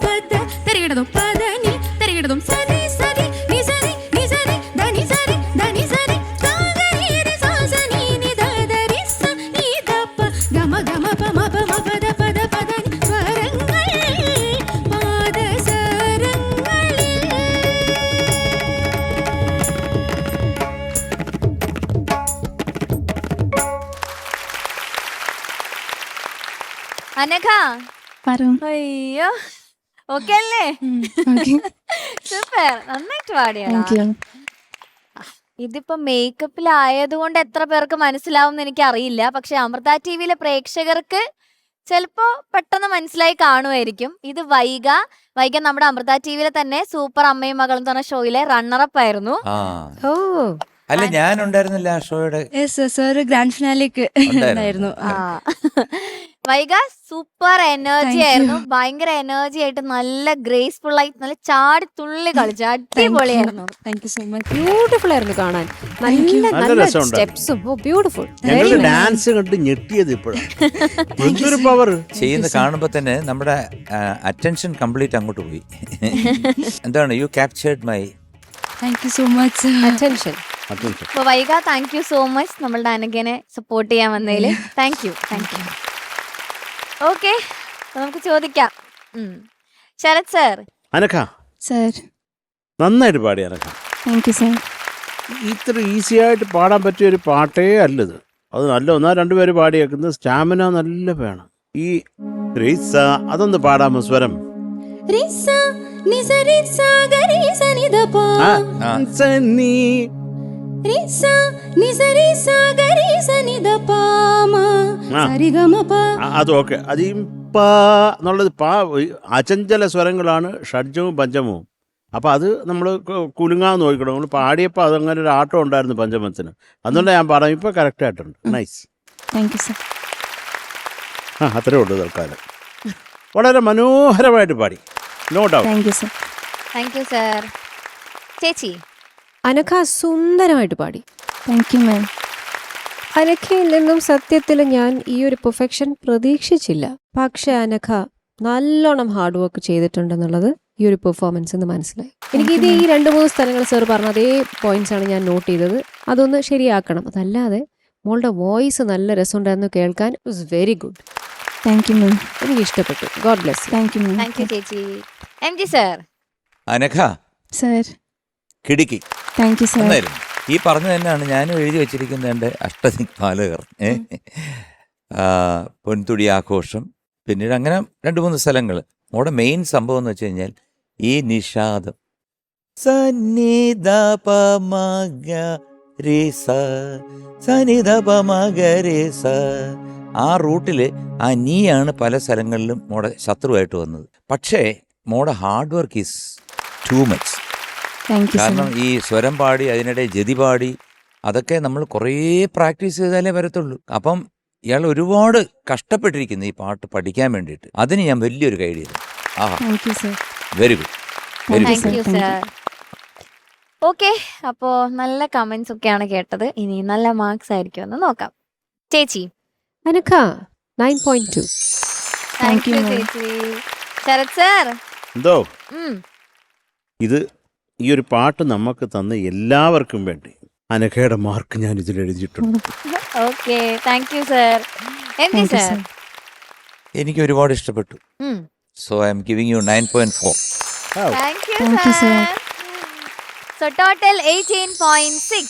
പദ തരികിടതും പദ നി തരികിടതും സനി സരി നി സരി നി സരി ധനി സരി ധനി സരി സാഗരി രി സാസനി നി ദദരി സ നി ദപ ഗമ ഗമ പമ പമ പദ പദ പദ സ്വരങ്ങൾ പാദസരങ്ങളിൽ. അനഘ അയ്യോ ഓക്കെ അല്ലേ? സൂപ്പർ, നന്നായിട്ട് പാടിയാണ്. ഇതിപ്പോ മേക്കപ്പിലായത് കൊണ്ട് എത്ര പേർക്ക് മനസ്സിലാവും എനിക്ക് അറിയില്ല. പക്ഷെ അമൃത ടിവിയിലെ പ്രേക്ഷകർക്ക് ചിലപ്പോ പെട്ടെന്ന് മനസ്സിലായി കാണുമായിരിക്കും. ഇത് വൈഗ നമ്മുടെ അമൃത ടിവിയിലെ തന്നെ സൂപ്പർ അമ്മയും മകളും എന്ന് പറഞ്ഞ ഷോയിലെ റണ്ണറപ്പ് ആയിരുന്നു. ഓ അല്ല, ഞാൻ ഉണ്ടായിരുന്നില്ല ആ ഷോയുടെ. ഗ്രാൻഡ് ഫിനാലേക്ക് ഉണ്ടായിരുന്നു. വൈഗ സൂപ്പർ എനർജി ആയിരുന്നു. ഭയങ്കര എനർജി ആയിട്ട് നല്ല ഗ്രേസ്ഫുൾ ആയിട്ട് നല്ല ചാടി തുള്ളി കളിച്ചു. അടിപൊളിയായിരുന്നു. Thank you so much. Beautiful ആയിരുന്നു കാണാൻ. നല്ല സ്റ്റെപ്സും ബ്യൂട്ടിഫുൾ. ഡാൻസ് കണ്ട് ഞെട്ടിയത് ഇപ്പോഴാണ് പവർ ചെയ്യുന്ന കാണുമ്പോ തന്നെ നമ്മുടെ അറ്റൻഷൻ കംപ്ലീറ്റ് അങ്ങോട്ട് പോയി. എന്താണ് you captured my. Thank you so much. Attention. അപ്പൊ Vaiga thank you so much നമ്മളുടെ അനഘനെ സപ്പോർട്ട് ചെയ്യാൻ വന്നതില്. Thank you. ഓക്കെ, നമുക്ക് ചോദിക്കാം. ശരത് സർ. അനഘ സർ നന്നായിട്ട് പാടി. Anagha thank you sir. ഇത്ര ഈസി ആയിട്ട് പാടാൻ പറ്റിയ ഒരു പാട്ടേ അല്ലത്. അത് നല്ല ഒന്നാ രണ്ടുപേര് പാടിയേക്കുന്നത് സ്റ്റാമിന നല്ല വേണം. ഈ റീസ അതൊന്ന് പാടാമോ? സ്വരം റിസ നി സരി സാഗരി സനി ദപ സനി റിസ നി സരി സാഗരി സനി ദപ മ സരി ഗ മ പ. അത് ഓക്കെ. അത് ഈ പാ എന്നുള്ളത് അചഞ്ചല സ്വരങ്ങളാണ്, ഷഡ്ജവും പഞ്ചമവും. അപ്പം അത് നമ്മൾ കുലുങ്ങാൻ നോക്കണം. നമ്മൾ പാടിയപ്പോൾ അതങ്ങനെ ഒരു ആട്ടം ഉണ്ടായിരുന്നു പഞ്ചമത്തിന്. അതുകൊണ്ട് ഞാൻ പാടാം. ഇപ്പം കറക്റ്റായിട്ടുണ്ട്. നൈസ്. Thank you sir. അത്രേ ഉള്ളൂ തൽക്കാലം. വളരെ മനോഹരമായിട്ട് പാടി. No doubt. Thank you sir. Thank you sir. ചേച്ചി. അനഘ സുന്ദരമായിട്ട് പാടി. താങ്ക് യു മാം. അനഘയിൽ നിന്നും സത്യത്തിൽ ഞാൻ ഈ ഒരു പെർഫെക്ഷൻ പ്രതീക്ഷിച്ചില്ല. പക്ഷെ അനഘ നല്ലോണം ഹാർഡ് വർക്ക് ചെയ്തിട്ടുണ്ടെന്നുള്ളത് ഈ ഒരു പെർഫോമൻസ് എന്ന് മനസ്സിലായി. എനിക്കിത് ഈ 2-3 സ്ഥലങ്ങൾ സാർ പറഞ്ഞ അതേ പോയിന്റ്സ് ആണ് ഞാൻ നോട്ട് ചെയ്തത്. അതൊന്ന് ശരിയാക്കണം. അതല്ലാതെ മോളുടെ വോയിസ് നല്ല രസമുണ്ടായിരുന്നു കേൾക്കാൻ. It was very good. Thank you ma'am. എനിക്ക് ഇഷ്ടപ്പെട്ടു. God bless. Thank you ma'am. Thank you ചേച്ചി. M G sir. Anagha sir കിടുക്കി. Thank you sir. നന്നായിരുന്നു. ഈ പറഞ്ഞു തന്നെയാണ് ഞാനും എഴുതി വെച്ചിരിക്കുന്നത്. എൻ്റെ അഷ്ടദിക്പാലകർ, പൊൻതുടി ആഘോഷം, പിന്നീട് അങ്ങനെ 2-3 സ്ഥലങ്ങൾ. അവിടെ മെയിൻ സംഭവം എന്ന് വെച്ച് കഴിഞ്ഞാൽ ഈ നിഷാദം ആ റൂട്ടില് ആ നീയാണ് പല സ്ഥലങ്ങളിലും മോടെ ശത്രുവായിട്ട് വന്നത്. പക്ഷേ മോടെ hard work is too much. കാരണം ഈ സ്വരം പാടി അതിനിടെ ജതി പാടി അതൊക്കെ നമ്മൾ കുറേ പ്രാക്ടീസ് ചെയ്താലേ വരത്തുള്ളൂ. അപ്പം ഇയാൾ ഒരുപാട് കഷ്ടപ്പെട്ടിരിക്കുന്നു ഈ പാട്ട് പഠിക്കാൻ വേണ്ടിയിട്ട്. അതിന് ഞാൻ വലിയൊരു ഗൈഡ് ചെയ്തു. ആഹാ, very good, very thank you good. Sir. Okay, അപ്പോ നല്ല കമന്റ്സ് ഒക്കെയാണ് കേട്ടത്. ഇനി നല്ല മാർക്സ് ആയിരിക്കുമെന്ന് നോക്കാം. ചേച്ചി. അനഘ 9.2. താങ്ക് യു ചേച്ചി. ശരത് സർ. എന്തോ ഇത് ഈ ഒരു പാട്ട് നമുക്ക് തന്ന എല്ലാവർക്കും വേണ്ടി അനഘയുടെ മാർക്ക് ഞാൻ ഇതിൽ എഴുതിയിട്ടുണ്ട്. Okay, thank you sir. M G sir. എനിക്ക് ഒരുപാട് ഇഷ്ടപ്പെട്ടു. So I M giving you 9.4. Thank you sir. So total 18.6.